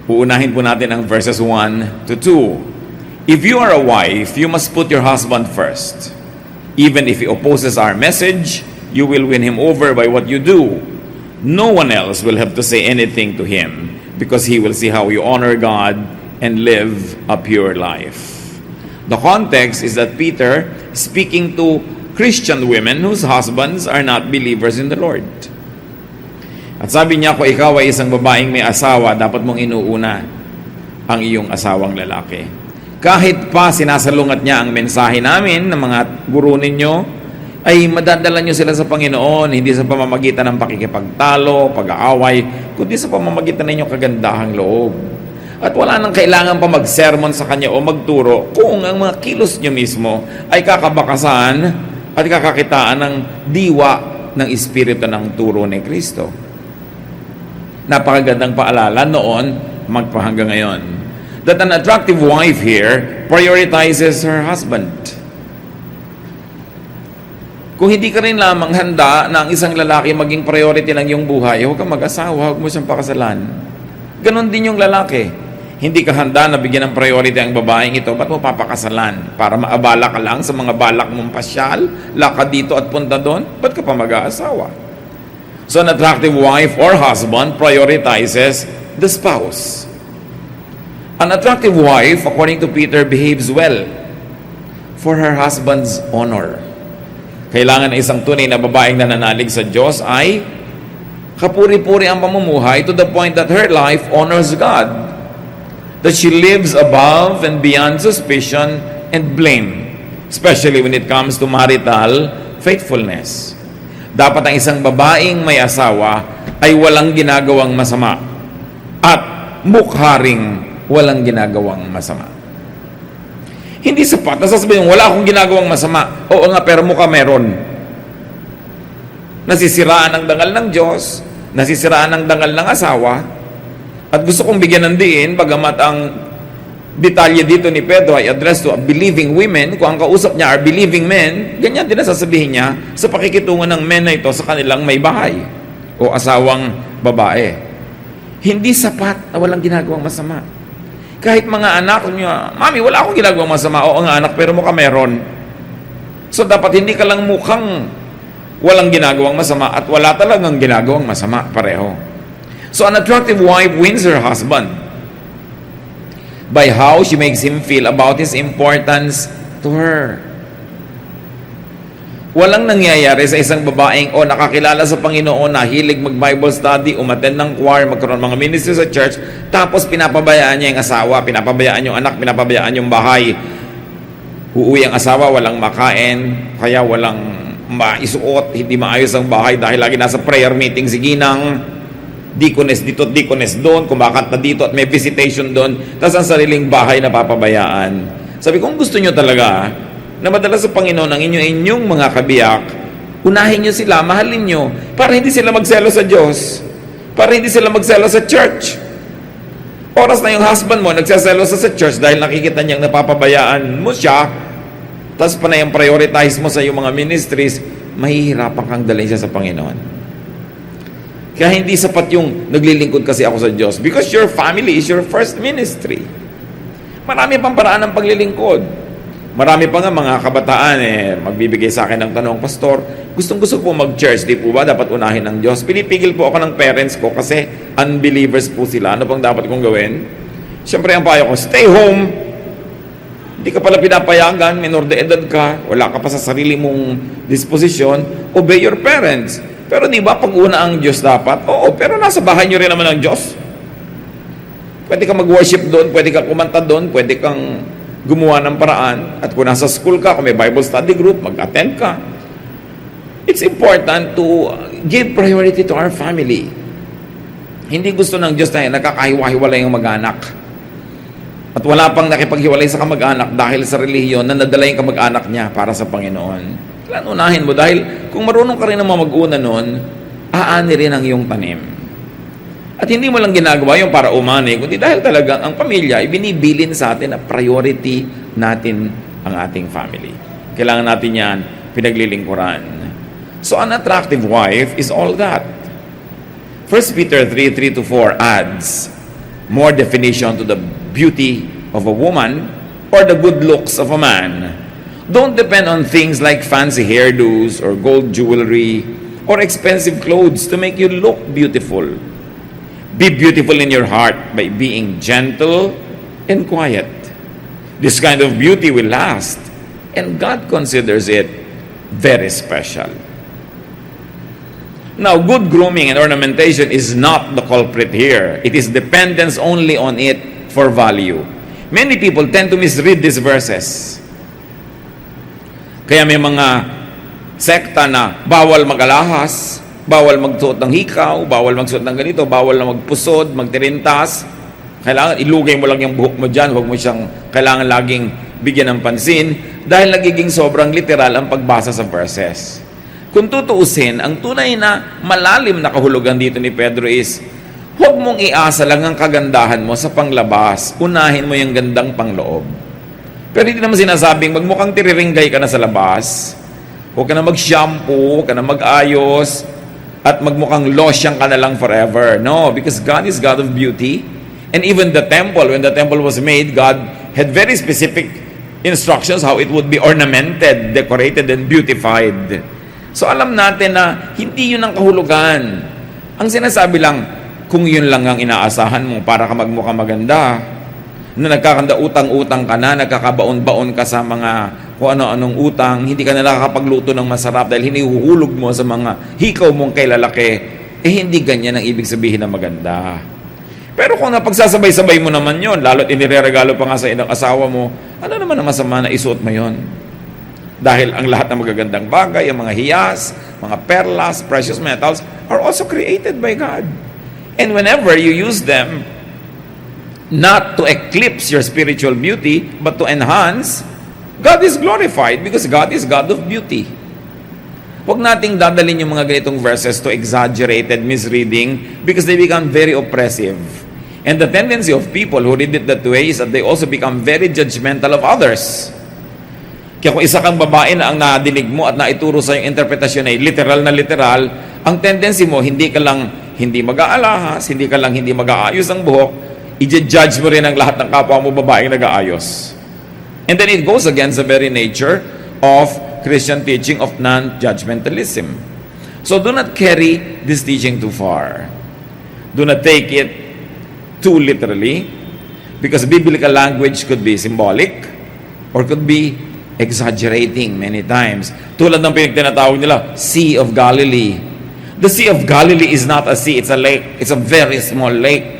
Uunahin po natin ang verses 1 to 2. If you are a wife, you must put your husband first. Even if he opposes our message, you will win him over by what you do. No one else will have to say anything to him because he will see how you honor God and live a pure life. The context is that Peter speaking to Christian women whose husbands are not believers in the Lord. At sabi niya, kung ikaw ay isang babaeng may asawa, dapat mong inuuna ang iyong asawang lalaki. Kahit pa sinasalungat niya ang mensahe namin ng mga guro ninyo, ay madadala niyo sila sa Panginoon, hindi sa pamamagitan ng pakikipagtalo, pag-aaway, kundi sa pamamagitan ng inyong kagandahang loob. At wala nang kailangan pa mag-sermon sa kanya o magturo kung ang mga kilos niyo mismo ay kakabakasan at kakakitaan ng diwa ng Espiritu ng turo ni Kristo. Napakagandang paalala noon, magpahanggang ngayon. That an attractive wife here prioritizes her husband. Kung hindi ka rin lamang handa na ang isang lalaki maging priority ng iyong buhay, huwag kang mag-asawa, huwag mo siyang pakasalan. Ganon din yung lalaki. Hindi ka handa na bigyan ng priority ang babaeng ito, ba't mo papakasalan? Para maabala ka lang sa mga balak mong pasyal, lakad dito at punta doon, ba't ka pa mag-aasawa? So an attractive wife or husband prioritizes the spouse. An attractive wife, according to Peter, behaves well for her husband's honor. Kailangan ng isang tunay na babaeng nananalig sa Diyos ay kapuri-puri ang pamumuhay to the point that her life honors God. That she lives above and beyond suspicion and blame, especially when it comes to marital faithfulness. Dapat ang isang babaeng may asawa ay walang ginagawang masama at mukha ring walang ginagawang masama. Hindi sapat na sasabihin, wala akong ginagawang masama. Oo nga, pero mukha meron. Nasisiraan ang dangal ng Diyos, nasisiraan ang dangal ng asawa, at gusto kong bigyan ng diin, bagamat ang detalye dito ni Pedro ay addressed to believing women, kung ang kausap niya are believing men, ganyan din ang sasabihin niya sa pakikitungan ng men na ito sa kanilang may bahay o asawang babae. Hindi sapat na walang ginagawang masama. Kahit mga anak niya, Mami, wala akong ginagawang masama. Oo nga anak, pero mukha meron. So dapat hindi ka lang mukhang walang ginagawang masama at wala talagang ginagawang masama pareho. So an attractive wife wins her husband by how she makes him feel about his importance to her. Walang nangyayari sa isang babaeng o nakakilala sa Panginoon na hilig mag-Bible study, umattend ng choir, magkaroon mga ministry sa church, tapos pinapabayaan niya yung asawa, pinapabayaan yung anak, pinapabayaan yung bahay. Uuwi ang asawa, walang makain, kaya walang maisuot, hindi maayos ang bahay dahil lagi nasa prayer meeting si Ginang, dikones dito at dikones doon, kumakanta dito at may visitation doon, tapos ang sariling bahay na papabayaan. Sabi ko, kung gusto nyo talaga na madala sa Panginoon ang inyong mga kabiyak, unahin nyo sila, mahalin nyo, para hindi sila magselo sa Diyos, para hindi sila magselo sa church. Oras na yung husband mo nagsaselo sa church dahil nakikita niyang napapabayaan mo siya, tapos panay ang prioritize mo sa iyong mga ministries, mahihirapan kang dalhin siya sa Panginoon. Kaya hindi sapat yung naglilingkod kasi ako sa Diyos, because your family is your first ministry. Marami pang paraan ng paglilingkod. Marami pa nga mga kabataan magbibigay sa akin ng tanong, Pastor, gustong-gusto po mag-church, di po ba dapat unahin ng Diyos? Pinipigil po ako ng parents ko kasi unbelievers po sila. Ano pang dapat kong gawin? Siyempre ang payo ko, stay home. Hindi ka pala pinapayagan, minor de edad ka, wala ka pa sa sarili mong disposisyon, obey your parents. Pero di ba pag una ang Diyos dapat? Oo, pero nasa bahay nyo rin naman ang Diyos. Pwede kang mag-worship doon, pwede kang kumanta doon, pwede kang gumawa ng paraan, at kung nasa school ka, kung may Bible study group, mag-attend ka. It's important to give priority to our family. Hindi gusto ng Diyos na nakakahiwa-hiwalay ang mag-anak. At wala pang nakipaghiwalay sa kamag-anak dahil sa relihiyon na nadala yung kamag-anak niya para sa Panginoon. Kailan unahin mo? Dahil kung marunong ka rin naman mag-una nun, aani rin ang iyong tanim. At hindi mo lang ginagawa yung para umani, kundi dahil talagang ang pamilya, ibinibilin sa atin na priority natin ang ating family. Kailangan natin yan pinaglilingkuran. So an attractive wife is all that. 1 Peter 3:3-4 adds, more definition to the beauty of a woman or the good looks of a man don't depend on things like fancy hairdos or gold jewelry or expensive clothes to make you look beautiful. Be beautiful in your heart by being gentle and quiet. This kind of beauty will last, and God considers it very special. Now, good grooming and ornamentation is not the culprit here. It is dependence only on it for value. Many people tend to misread these verses. Kaya may mga sekta na bawal mag-alahas, bawal magsuot ng hikaw, bawal magsuot ng ganito, bawal na magpusod, magtirintas. Kailangan ilugay mo lang yung buhok mo dyan, huwag mo siyang kailangan laging bigyan ng pansin dahil nagiging sobrang literal ang pagbasa sa verses. Kung tutuusin, ang tunay na malalim na kahulugan dito ni Pedro is, huwag mong iasa lang ang kagandahan mo sa panglabas. Unahin mo yung gandang pangloob. Pero hindi naman sinasabing, magmukhang tiriringgay ka na sa labas. Huwag ka na mag-shampoo, huwag ka na mag-ayos, at magmukhang losyang ka na lang forever. No, because God is God of beauty. And even the temple, when the temple was made, God had very specific instructions how it would be ornamented, decorated, and beautified. So alam natin na hindi yun ang kahulugan. Ang sinasabi lang, kung yun lang ang inaasahan mo para ka magmukha maganda, na nagkakanda utang-utang ka na, nagkakabaon-baon ka sa mga kung ano-anong utang, hindi ka na nakakapagluto ng masarap dahil hinihuhulog mo sa mga hikaw mong kay lalaki, hindi ganyan ang ibig sabihin na maganda. Pero kung napagsasabay-sabay mo naman yun, lalo't inireregalo pa nga sa inang asawa mo, ano naman ang masama na isuot mo yun? Dahil ang lahat ng magagandang bagay, ang mga hiyas, mga perlas, precious metals, are also created by God. And whenever you use them, not to eclipse your spiritual beauty, but to enhance, God is glorified because God is God of beauty. Huwag nating dadalhin yung mga ganitong verses to exaggerated misreading because they become very oppressive. And the tendency of people who read it that way is that they also become very judgmental of others. Kaya kung isa kang babae na ang nadinig mo at naituro sa yung interpretasyon ay literal na literal, ang tendency mo, hindi ka lang hindi mag-aalahas, hindi ka lang hindi mag-aayos ang buhok, i-judge mo rin ang lahat ng kapwa mo babaeng nag-aayos. And then it goes against the very nature of Christian teaching of non-judgmentalism. So do not carry this teaching too far. Do not take it too literally, because biblical language could be symbolic or could be exaggerating many times. Tulad ng pinagtinatawag nila, Sea of Galilee. The Sea of Galilee is not a sea, it's a lake. It's a very small lake.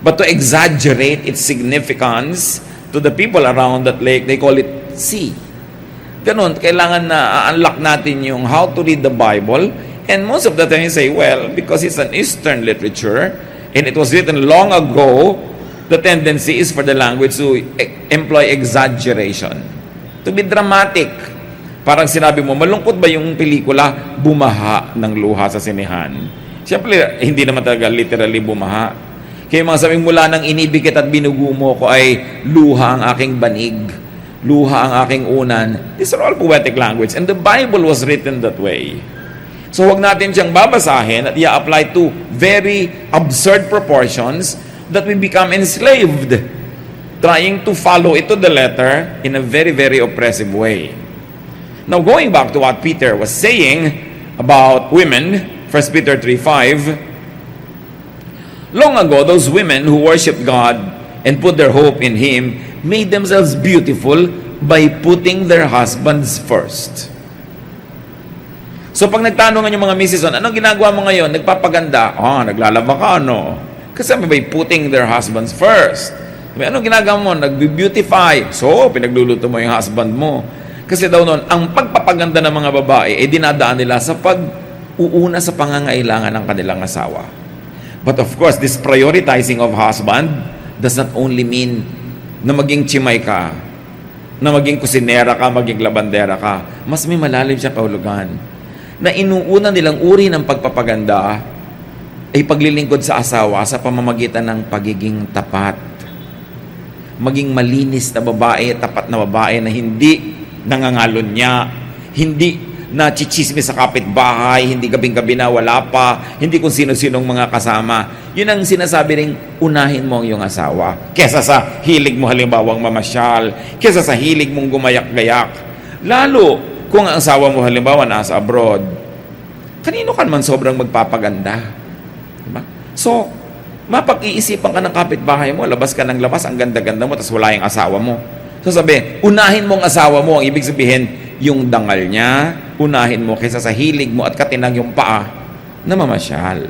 But to exaggerate its significance to the people around that lake, they call it sea. Ganun, kailangan na unlock natin yung how to read the Bible. And most of the time you say, well, because it's an Eastern literature, and it was written long ago, the tendency is for the language to employ exaggeration. To be dramatic. Parang sinabi mo, malungkot ba yung pelikula? Bumaha ng luha sa sinehan. Siyempre, hindi naman talaga literally bumaha. Kaya mga sabing mula nang inibig kita at binugo mo ko ay luha ang aking banig. Luha ang aking unan. These are all poetic language. And the Bible was written that way. So huwag natin siyang babasahin at i-apply to very absurd proportions that we become enslaved, trying to follow it to the letter in a very, very oppressive way. Now, going back to what Peter was saying about women, 1 Peter 3:5, long ago, those women who worshiped God and put their hope in Him made themselves beautiful by putting their husbands first. So, pag nagtanungan yung mga misis, anong ginagawa mo ngayon? Nagpapaganda. Naglalaba ka, ano? Kasi by putting their husbands first. Anong ginagawa mo? Nag-beautify. So, pinagluluto mo yung husband mo. Kasi daw noon, ang pagpapaganda ng mga babae ay dinadaan nila sa pag-uuna sa pangangailangan ng kanilang asawa. But of course, this prioritizing of husband does not only mean na maging chimay ka, na maging kusinera ka, maging labandera ka. Mas may malalim siya kahulugan. Na inuuna nilang uri ng pagpapaganda ay paglilingkod sa asawa sa pamamagitan ng pagiging tapat. Maging malinis na babae, tapat na babae na hindi nangangalon niya, hindi na chichismis sa kapitbahay, hindi gabing-gabi na wala pa, hindi kung sino-sinong mga kasama. Yun ang sinasabi ring unahin mo ang iyong asawa. Kesa sa hilig mo halimbawang mamasyal, kesa sa hilig mong gumayak-gayak. Lalo kung ang asawa mo halimbawa nasa abroad, kanino ka naman sobrang magpapaganda? Diba? So, mapag-iisipan ka ng kapitbahay mo, labas ka ng labas, ang ganda-ganda mo, tapos wala yung asawa mo. So sabi, unahin mo ang asawa mo, ang ibig sabihin, yung dangal niya, unahin mo kaysa sa hilig mo at katinang yung paa na mamasyal.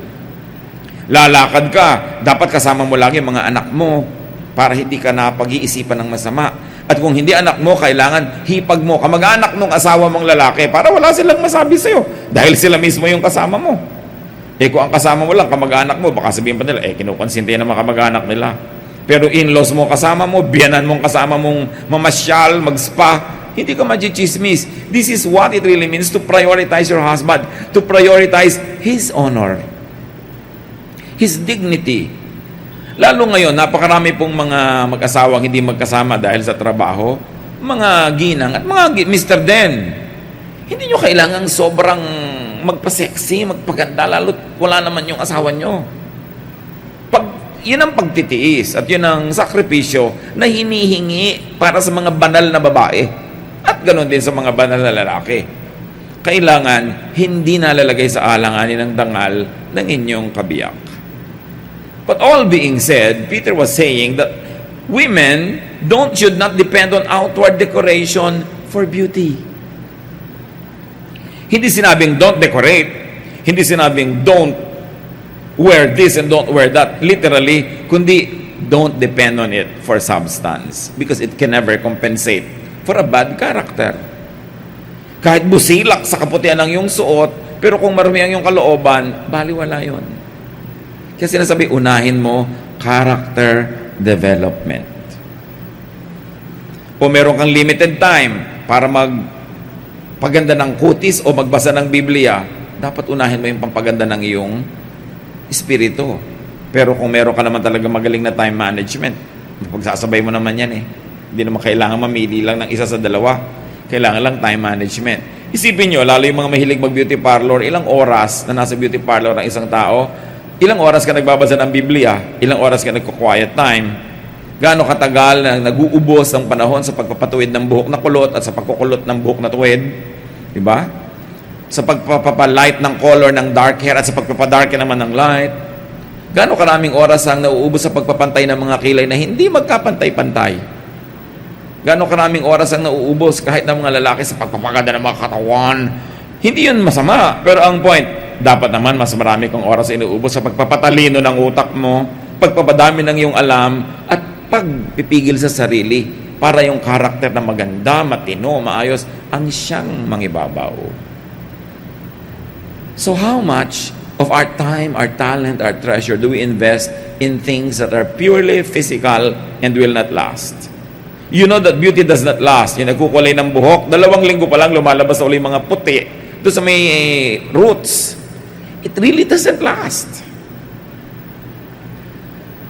Lalakad ka, dapat kasama mo lagi mga anak mo para hindi ka na pag-iisipan ng masama. At kung hindi anak mo, kailangan hipag mo, kamag-anak ng asawa mong lalaki para wala silang masabi sa'yo dahil sila mismo yung kasama mo. Kung ang kasama mo lang, kamag-anak mo, baka sabihin pa nila, kinukonsinti naman kamag-anak nila. Pero in-laws mo kasama mo, biyanan mong kasama mong mamasyal, mag-spa, hindi ka magchichismis. This is what it really means to prioritize your husband, to prioritize his honor, his dignity. Lalo ngayon, napakarami pong mga mag-asawang hindi magkasama dahil sa trabaho, mga ginang at mga Mr. Den. Hindi nyo kailangang sobrang magpa-sexy, magpaganda, lalo't wala naman yung asawa nyo. Yun ang pagtitiis at yun ang sakripisyo na hinihingi para sa mga banal na babae at ganoon din sa mga banal na lalaki. Kailangan hindi nalalagay sa alanganin ng dangal ng inyong kabiyak. But all being said, Peter was saying that women should not depend on outward decoration for beauty. Hindi sinabing don't decorate. Hindi sinabing don't wear this and don't wear that. Literally, kundi don't depend on it for substance because it can never compensate for a bad character. Kahit busilak sa kaputian ng iyong suot, pero kung marumi ang iyong kalooban, baliwala yun. Kaya sinasabi, unahin mo character development. O meron kang limited time para magpaganda ng kutis o magbasa ng Biblia, dapat unahin mo yung pampaganda ng iyong espiritu. Pero kung meron ka naman talaga magaling na time management, pagsasabay mo naman yan Hindi naman kailangan mamili lang ng isa sa dalawa. Kailangan lang time management. Isipin nyo, lalo yung mga mahilig mag-beauty parlor, ilang oras na nasa beauty parlor ng isang tao, ilang oras ka nagbabasa ng Biblia, ilang oras ka nagko-quiet time, gaano katagal na nag-uubos ang panahon sa pagpapatuwid ng buhok na kulot at sa pagkukulot ng buhok na tuwid. Diba? Sa pagpapalight ng color ng dark hair at sa pagpapadark naman ng light. Gaano karaming oras ang nauubos sa pagpapantay ng mga kilay na hindi magkapantay-pantay? Gaano karaming oras ang nauubos kahit ng mga lalaki sa pagpapaganda ng mga katawan? Hindi yun masama. Pero ang point, dapat naman mas marami kang oras inuubos sa pagpapatalino ng utak mo, pagpapadami ng iyong alam, at pagpipigil sa sarili para yung karakter na maganda, matino, maayos, ang siyang mangibabaw. So how much of our time, our talent, our treasure do we invest in things that are purely physical and will not last? You know that beauty does not last. Yung nagkukulay ng buhok, 2 linggo pa lang lumalabas na ulit mga puti doon sa may roots. It really doesn't last.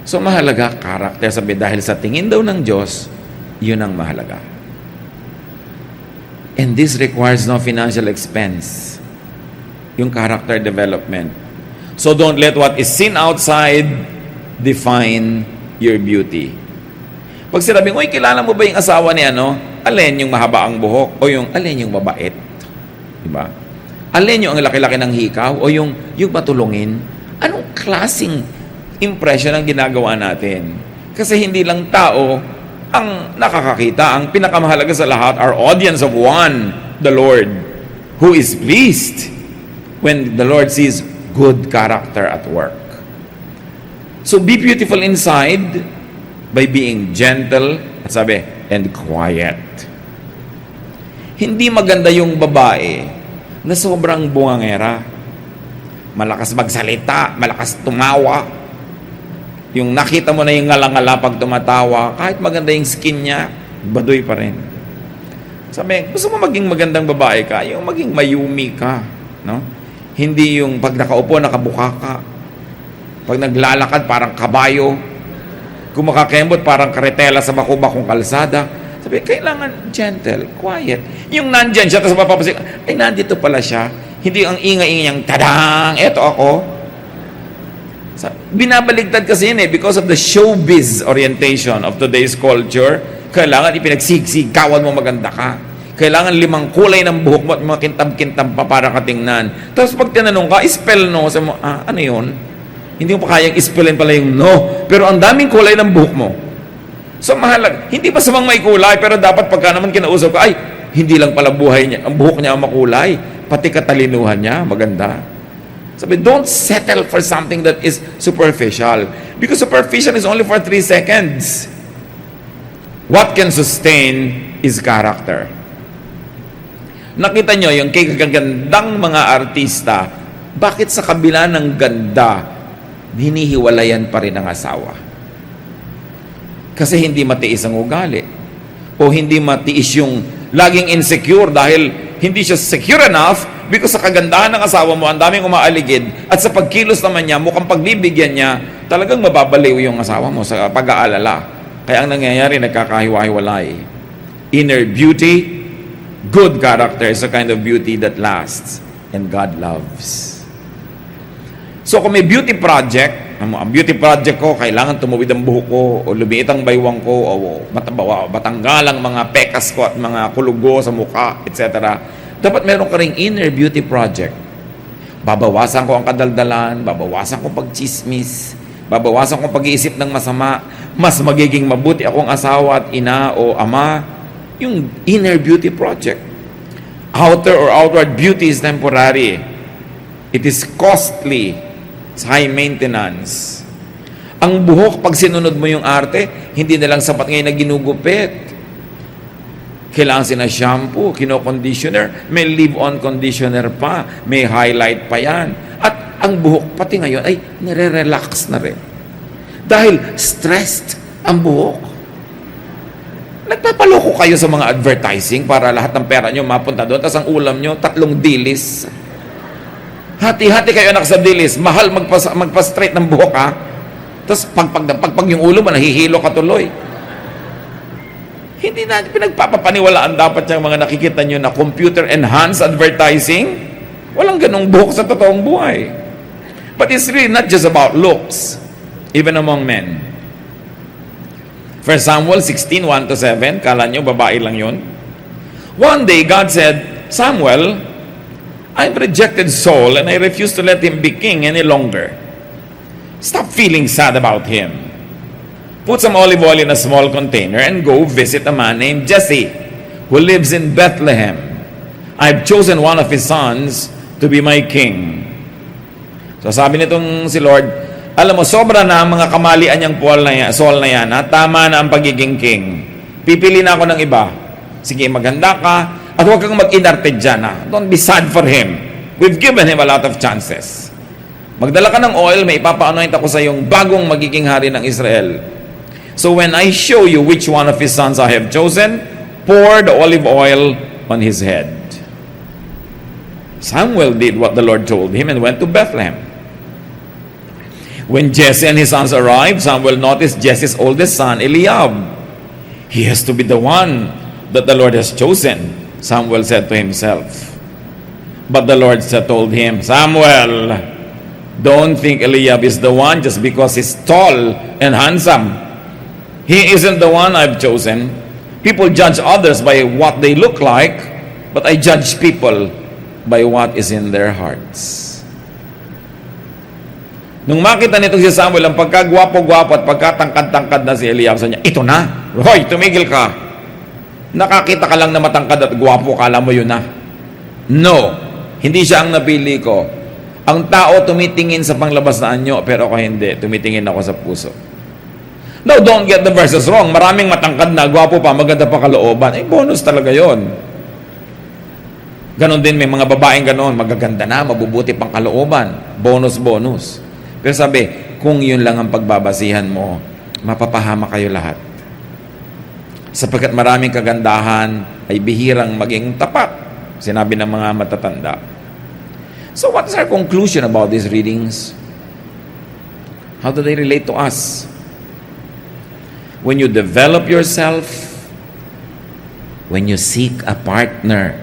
So mahalaga, karakter, sabi, dahil sa tingin daw ng Diyos, yun ang mahalaga. And this requires no financial expense. Yung character development. So don't let what is seen outside define your beauty. Pag sinabing, uy, kilala mo ba yung asawa ni alin yung mahaba ang buhok o yung alin yung mabait? Diba? Alin yung ang laki-laki ng hikaw o yung matulungin? Anong klaseng impression ang ginagawa natin? Kasi hindi lang tao ang nakakakita. Ang pinakamahalaga sa lahat, our audience of one, the Lord, who is pleased when the Lord sees good character at work. So be beautiful inside by being gentle at sabi, and quiet. Hindi maganda yung babae na sobrang bungangera. Malakas magsalita, malakas tumawa. Yung nakita mo na yung ngala-ngala pag tumatawa, kahit maganda yung skin niya, baduy pa rin. Sabi, gusto mo maging magandang babae ka, yung maging mayumi ka, no? Hindi yung pag nakaupo, nakabuka ka. Pag naglalakad, parang kabayo. Kung makakembot, parang karetela sa bakubakong kalsada. Sabi, kailangan gentle, quiet. Yung nandyan siya, tapos mapapasik, ay, nandito pala siya. Hindi ang ingay-ingay niyang, tadang, eto ako. Binabaligtad kasi yan because of the showbiz orientation of today's culture. Kailangan ipinagsigsikawan mo maganda ka. Kailangan 5 kulay ng buhok mo at mga kintab-kintab pa para katingnan. Tapos pag tinanong ka, spell no. Sabi mo, ano yun? Hindi mo pa kayang spellin pala yung no. Pero ang daming kulay ng buhok mo. So mahalaga. Hindi pa samang may kulay, pero dapat pagka naman kinausap ka, ay, hindi lang pala buhay niya, ang buhok niya ang makulay. Pati katalinuhan niya, maganda. Sabi, don't settle for something that is superficial. Because superficial is only for 3 seconds. What can sustain is character. Nakita nyo yung kagagandang mga artista, bakit sa kabila ng ganda, hinihiwalayan pa rin ang asawa? Kasi hindi matiis ang ugali. O hindi matiis yung laging insecure dahil hindi siya secure enough because sa kagandahan ng asawa mo, ang daming umaaligid at sa pagkilos naman niya, mukhang pagbibigyan niya, talagang mababaliw yung asawa mo sa pag-aalala. Kaya ang nangyayari, nagkakahiwa-hiwalay. Inner beauty, good character is a kind of beauty that lasts and God loves. So kung may beauty project, ang beauty project ko, kailangan tumuwid ang buhok ko, o lumiit ang baywang ko, o matanggal ang mga pekas ko at mga kulugo sa mukha, etc. Dapat meron ka ring inner beauty project. Babawasan ko ang kadaldalan, babawasan ko pagchismis, babawasan ko pag-iisip ng masama, mas magiging mabuti akong asawa at ina o ama. Yung inner beauty project. Outer or outward beauty is temporary. It is costly. It's high maintenance. Ang buhok, pag sinunod mo yung arte, hindi na lang sapat ngayon na ginugupit. Kailangan sina-shampoo, kino-conditioner, may leave-on conditioner pa, may highlight pa yan. At ang buhok, pati ngayon, ay nire-relax na rin. Dahil stressed ang buhok. Nagpapaloko kayo sa mga advertising para lahat ng pera nyo mapunta doon, tapos ang ulam nyo, 3 dilis. Hati-hati kayo anak sa dilis, mahal magpa-straight ng buhok ha. Tapos pag yung ulo mo, nahihilo ka tuloy. Hindi natin pinagpapapaniwalaan dapat yung mga nakikita nyo na computer-enhanced advertising. Walang ganong buhok sa totoong buhay. But it's really not just about looks, even among men. 1 Samuel 16:1-7, kala nyo babae lang yun? One day, God said, Samuel, I've rejected Saul and I refuse to let him be king any longer. Stop feeling sad about him. Put some olive oil in a small container and go visit a man named Jesse who lives in Bethlehem. I've chosen one of his sons to be my king. So sabi nitong si Lord, alam mo, sobra na ang mga kamalian niyang Saul na yan, ha? Tama na ang pagiging king. Pipili na ako ng iba. Sige, maganda ka, at huwag kang mag-inarte dyan, ha? Don't be sad for him. We've given him a lot of chances. Magdala ka ng oil, may ipapa-anoint ako sa yung bagong magiging hari ng Israel. So when I show you which one of his sons I have chosen, pour the olive oil on his head. Samuel did what the Lord told him and went to Bethlehem. When Jesse and his sons arrived, Samuel noticed Jesse's oldest son, Eliab. He has to be the one that the Lord has chosen, Samuel said to himself. But the Lord told him, Samuel, don't think Eliab is the one just because he's tall and handsome. He isn't the one I've chosen. People judge others by what they look like, but I judge people by what is in their hearts. Nung makita nito si Samuel, ang pagkagwapo-gwapo at pagkatangkad-tangkad na si Eliab, sa niya, ito na. Hoy, tumigil ka. Nakakita ka lang na matangkad at gwapo, kala mo yun na. No, hindi siya ang napili ko. Ang tao tumitingin sa panglabas na anyo, pero ako hindi. Tumitingin ako sa puso. Now, don't get the verses wrong. Maraming matangkad na, gwapo pa, maganda pa kalooban. Eh, bonus talaga yon. Ganon din, may mga babaeng ganon, magaganda na, mabubuti pang kalooban. Bonus. Pero sabi, kung yun lang ang pagbabasihan mo, mapapahama kayo lahat. Sapagkat maraming kagandahan ay bihirang maging tapat, sinabi ng mga matatanda. So what is our conclusion about these readings? How do they relate to us? When you develop yourself, when you seek a partner,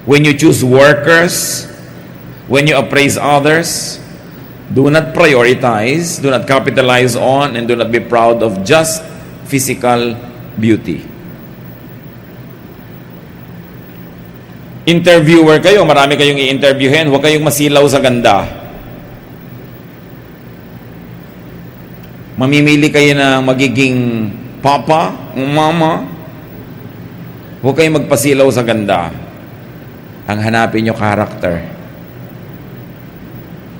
when you choose workers, when you appraise others, Do not prioritize, do not capitalize on, and do not be proud of just physical beauty. Interviewer kayo, marami kayong i-interviewin, huwag kayong masilaw sa ganda. Mamimili kayo na magiging papa, mama. Huwag kayong magpasilaw sa ganda. Ang hanapin nyo, character.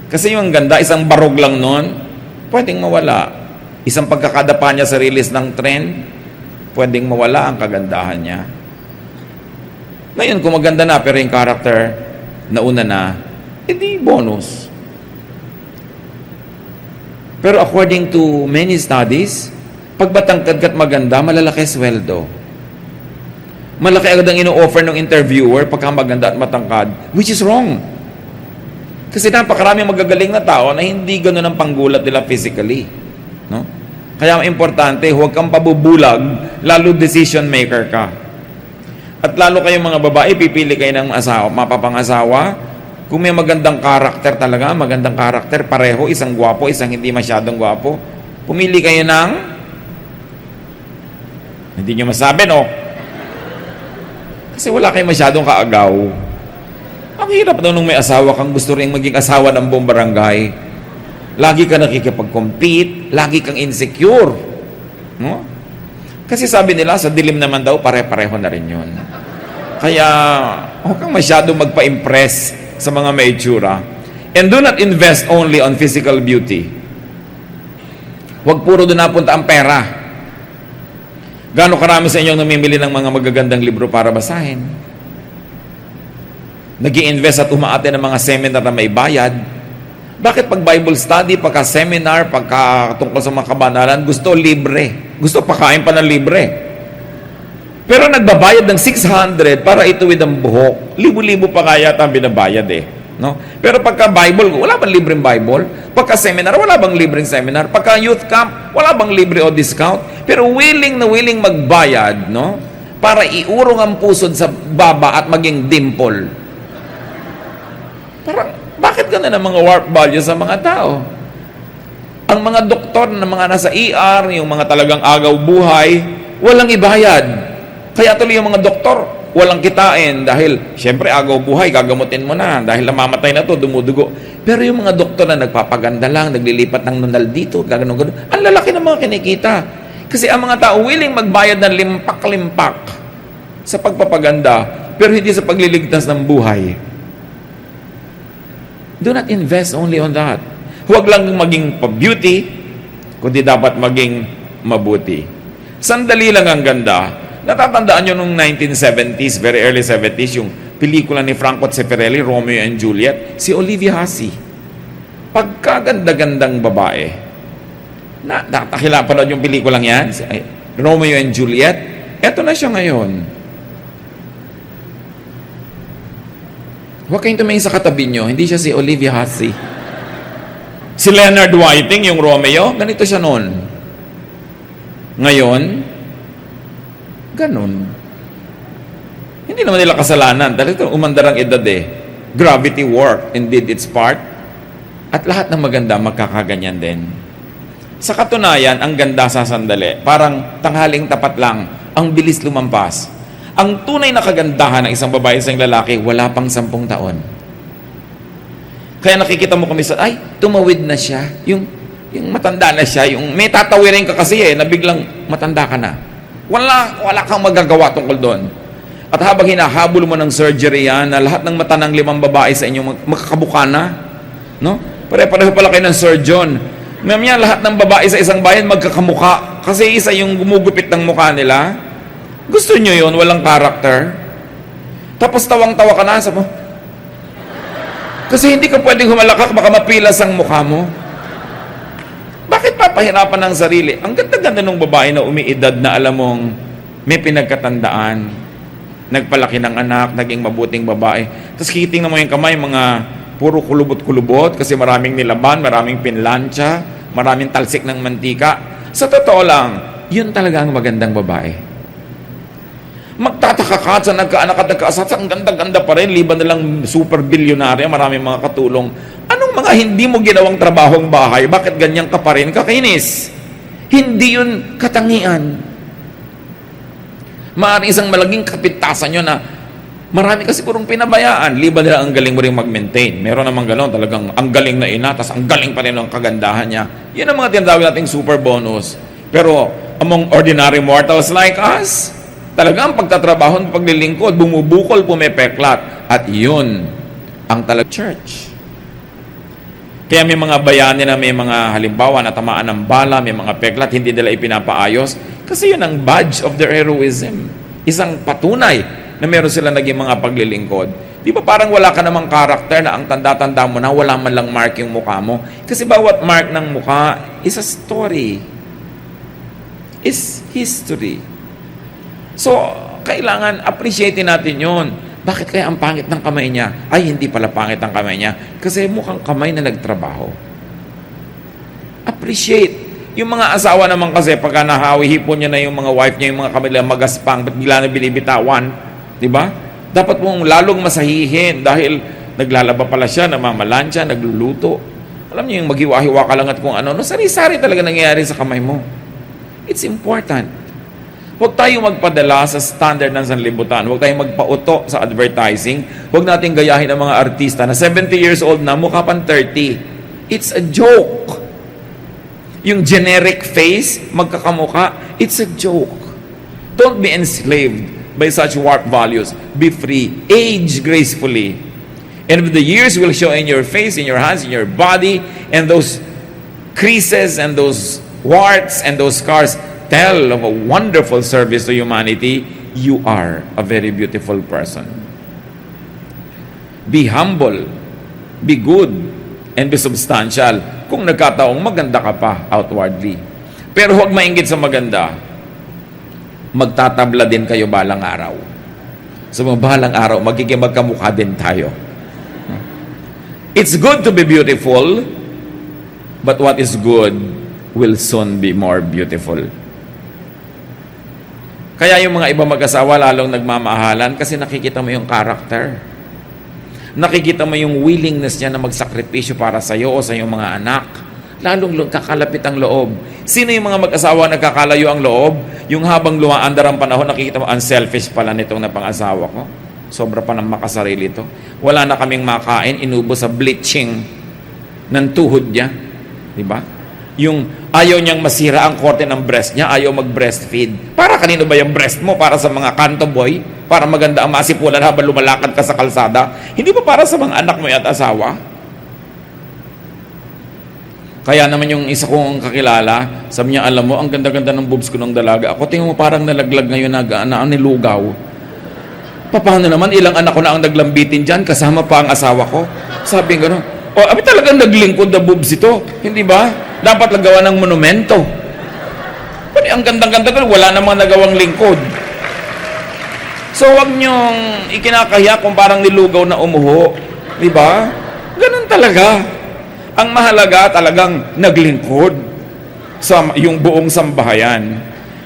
Kasi yung ganda, isang barog lang nun, pwedeng mawala. Isang pagkakadapa niya sa release ng trend, pwedeng mawala ang kagandahan niya. Ngayon, kung maganda na, pero yung character, nauna na, edi bonus. Pero according to many studies, pag batangkad ka't maganda, malalaki sweldo. Malaki agad ang ino-offer ng interviewer pagka maganda at matangkad, which is wrong. Kasi napakaraming magagaling na tao na hindi gano'n ang panggulat nila physically. No? Kaya importante, huwag kang pabubulag, lalo decision maker ka. At lalo kayong mga babae, pipili kayo ng asawa, mapapangasawa. Kung may magandang karakter talaga, magandang karakter, pareho, isang gwapo, isang hindi masyadong gwapo, pumili kayo ng, hindi nyo masabi, no? Kasi wala kayong masyadong kaagaw. Ang hirap daw nung may asawa kang gusto rin maging asawa ng buong barangay. Lagi ka nakikipag-compete, lagi kang insecure. No? Kasi sabi nila, sa dilim naman daw, pare-pareho na rin yun. Kaya, huwag kang masyadong magpa-impress sa mga may itsura. And do not invest only on physical beauty. Huwag puro doon napunta ang pera. Gaano karami sa inyong namimili ng mga magagandang libro para basahin? Nag-i-invest at umaate ng mga seminar na may bayad. Bakit pag Bible study, pagka seminar, pagka tungkol sa mga kabanalan, gusto libre. Gusto pakain pa ng libre. Pero nagbabayad ng 600 para ituwid ang buhok. Libo-libo pa kaya ang binabayad eh. No? Pero pagka Bible, wala bang libreng Bible? Pagka seminar, wala bang libreng seminar? Pagka youth camp, wala bang libre o discount? Pero willing na willing magbayad, no? Para iurong ang pusod sa baba at maging dimple. Parang, bakit ganun ang mga warp values sa mga tao? Ang mga doktor na mga nasa ER, yung mga talagang agaw buhay, walang ibayad. Kaya tuloy yung mga doktor, walang kitain dahil, syempre, agaw buhay, gagamutin mo na dahil namamatay na to, dumudugo. Pero yung mga doktor na nagpapaganda lang, naglilipat ng nunal dito, gano'n, ang lalaki ng mga kinikita. Kasi ang mga tao willing magbayad ng limpak-limpak sa pagpapaganda, pero hindi sa pagliligtas ng buhay. Do not invest only on that. Huwag lang maging pa-beauty, kundi dapat maging mabuti. Sandali lang ang ganda. Natatandaan nyo nung 1970s, very early 70s, yung pelikula ni Franco Zeffirelli, Romeo and Juliet, si Olivia Hussey. Pagkaganda-gandang babae. Nakakila panood yung pelikulang yan, Romeo and Juliet, eto na siya ngayon. Huwag kayong tumingin sa katabi nyo, hindi siya si Olivia Hussey. Si Leonard Whiting, yung Romeo, ganito siya noon. Ngayon, ganun. Hindi naman nila kasalanan. Dahil ito, umandar ang edad eh. Gravity worked and did its part. At lahat ng maganda magkakaganyan din. Sa katunayan, ang ganda sa sandali. Parang tanghaling tapat lang. Ang bilis lumampas. Ang tunay na kagandahan ng isang babae sa isang lalaki, wala pang 10 taon. Kaya nakikita mo kami sa, ay, tumawid na siya. Yung matanda na siya. Yung may tatawirin ka kasi na biglang matanda ka na. Wala kang magagawa tungkol doon. At habang hinahabol mo ng surgery yan, na lahat ng mata ng 5 babae sa inyo makakabuka na, no? Pare-pareho pala kayo ng surgeon. Mamaya lahat ng babae sa isang bayan magkakamuka. Kasi isa yung gumugupit ng mukha nila. Gusto nyo yun, walang karakter? Tapos tawang-tawa ka na, sabi mo, kasi hindi ka pwedeng humalakak, baka mapilas ang mukha mo. Bakit papahirapan ng sarili? Ang ganda-ganda ng babae na umiidad na alam mong may pinagkatandaan, nagpalaki ng anak, naging mabuting babae. Tapos kikitingnan mo yung kamay, mga puro kulubot-kulubot, kasi maraming nilaban, maraming pinlansya, maraming talsik ng mantika. Sa totoo lang, yun talaga ang magandang babae. Magtataka ka sa nagkaanak at nagkaasat, ang ganda-ganda pa rin, liban na lang super bilyonarya, maraming mga katulong. Anong mga hindi mo ginawang trabahong bahay, bakit ganyan ka pa rin kakainis? Hindi yun katangian. Maaaring isang malaging kapitasan yun na marami kasi purong pinabayaan. Liban nila ang galing mo rin mag-maintain. Meron namang gano'n, talagang ang galing na ina, tas ang galing pa rin ang kagandahan niya. Yan ang mga tinatawag nating super bonus. Pero among ordinary mortals like us, talagang pagtatrabaho, paglilingkod, bumubukol, pumepeklat. At yun ang talagang church. Kaya may mga bayani na may mga halimbawa na tamaan ng bala, may mga peklat, hindi nila ipinapaayos. Kasi yun ang badge of their heroism. Isang patunay na meron sila naging mga paglilingkod. Di ba parang wala ka namang karakter na ang tanda-tanda mo na wala man lang mark yung mukha mo? Kasi bawat mark ng mukha is a story. Is history. So, kailangan appreciatein natin yun. Bakit kaya ang pangit ng kamay niya? Ay, hindi pala pangit ang kamay niya. Kasi mukhang kamay na nagtrabaho. Appreciate. Yung mga asawa naman kasi, pagka nahawi-hipon niya na yung mga wife niya, yung mga kamay nila magaspang, ba't bigla na binibitawan? Diba? Dapat mong lalong masahihin dahil naglalaba pala siya, namamalansya, nagluluto. Alam niyo yung maghiwa-hiwa ka lang at kung ano, sari-sari talaga nangyayari sa kamay mo. It's important. Huwag tayong magpadala sa standard ng sanlibutan. Huwag tayong magpauto sa advertising. Huwag nating gayahin ang mga artista na 70 years old na, mukha pang 30. It's a joke. Yung generic face, magkakamukha, it's a joke. Don't be enslaved by such warped values. Be free. Age gracefully. And the years will show in your face, in your hands, in your body, and those creases and those warts and those scars tell of a wonderful service to humanity. You are a very beautiful person. Be humble, be good, and be substantial. Kung nagkataong maganda ka pa outwardly. Pero huwag mainggit sa maganda. Magtatabla din kayo balang araw. Sa mga balang araw, magiging magkamukha din tayo. It's good to be beautiful, but what is good will soon be more beautiful. Kaya yung mga ibang mag-asawa lalong nagmamahalan kasi nakikita mo yung character. Nakikita mo yung willingness niya na magsakripisyo para sa iyo o sa iyong mga anak. Lalong kakalapit ang loob. Sino yung mga mag-asawa nagkakalayo ang loob? Yung habang lumaandar ang panahon, nakikita mo, unselfish pala nitong napang-asawa ko. Sobra pa ng makasarili to. Wala na kaming makain, inubo sa bleaching ng tuhod niya. Diba? Yung ayaw niyang masira ang korte ng breast niya, ayaw mag-breastfeed. Para kanino ba yung breast mo? Para sa mga kanto boy? Para maganda ang masipulan habang lumalakad ka sa kalsada? Hindi ba para sa mga anak mo at asawa? Kaya naman yung isa kong kakilala, sabi niya, alam mo, ang ganda-ganda ng boobs ko ng dalaga. Ako, tingin mo parang nalaglag ngayon na nilugaw. Paano naman, ilang anak ko na ang naglambitin dyan, kasama pa ang asawa ko. Sabi nga, abi talagang naglingkod na boobs ito. Hindi ba? Dapat nagawa ng monumento. Pero ang gandang-ganda ko, wala namang nagawang lingkod. So, wag niyong ikinakahiya kung parang nilugaw na umuho. Di ba? Ganun talaga. Ang mahalaga talagang naglingkod sa yung buong sambahayan.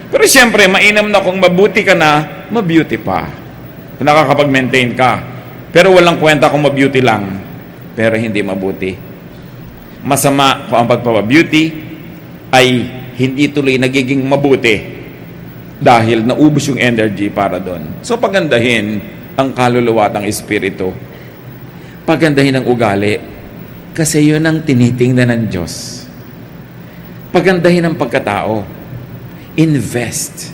Pero siyempre, mainam na kung mabuti ka na, mabeauty pa. Nakakapag-maintain ka. Pero walang kwenta kung mabeauty lang. Pero hindi mabuti. Masama kung ang pagpapabeauty ay hindi tuloy nagiging mabuti dahil naubos yung energy para doon. So pagandahin ang kaluluwa at ang espiritu. Pagandahin ang ugali kasi yun ang tinitingnan ng Diyos. Pagandahin ang pagkatao. Invest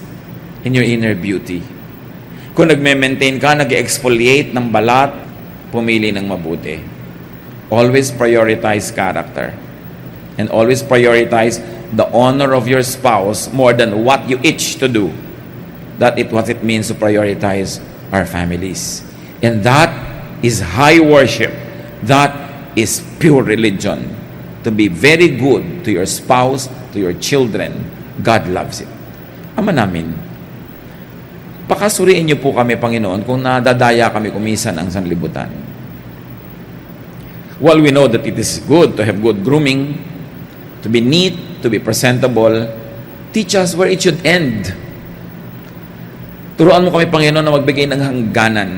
in your inner beauty. Kung nagme-maintain ka, nag-exfoliate ng balat, pumili ng mabuti. Always prioritize character. And always prioritize the honor of your spouse more than what you itch to do. That is what it means to prioritize our families. And that is high worship. That is pure religion. To be very good to your spouse, to your children. God loves it. Ama namin, pakasuriin niyo po kami, Panginoon, kung nadadaya kami kumisan ang sanlibutan. While we know that it is good to have good grooming, to be neat, to be presentable, teach us where it should end. Turuan mo kami, Panginoon, na magbigay ng hangganan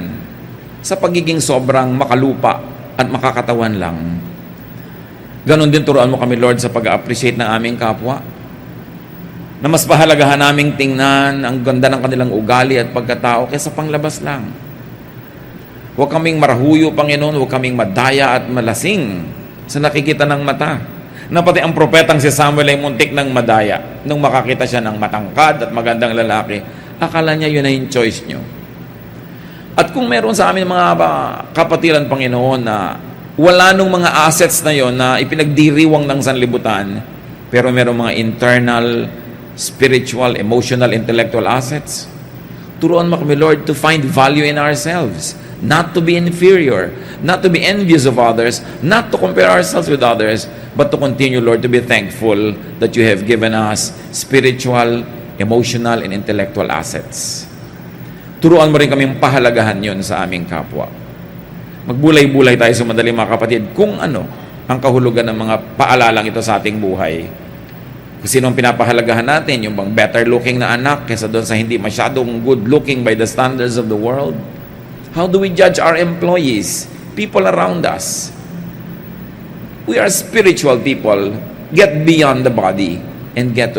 sa pagiging sobrang makalupa at makakatawan lang. Ganon din turuan mo kami, Lord, sa pag-appreciate ng aming kapwa. Na mas pahalagahan naming tingnan ang ganda ng kanilang ugali at pagkatao kaysa panglabas lang. Huwag kaming marahuyo, Panginoon, huwag kaming madaya at malasing sa nakikita ng mata. Na pati ang propetang si Samuel ay muntik ng madaya. Nung makakita siya ng matangkad at magandang lalaki, akala niya yun na yung choice niyo. At kung meron sa amin mga kapatiran, Panginoon, na wala nung mga assets na yon na ipinagdiriwang ng sanlibutan, pero meron mga internal, spiritual, emotional, intellectual assets, turuan mo kami, Lord, to find value in ourselves, not to be inferior, not to be envious of others, not to compare ourselves with others, but to continue, Lord, to be thankful that you have given us spiritual, emotional, and intellectual assets. Turuan mo rin kaming pahalagahan yon sa aming kapwa. Magbulay-bulay tayo sa madali, mga kapatid, kung ano ang kahulugan ng mga paalalang ito sa ating buhay. Kung sino ang pinapahalagahan natin, yung bang better looking na anak kaysa doon sa hindi masyadong good looking by the standards of the world. How do we judge our employees, people around us? We are spiritual people. Get beyond the body and get to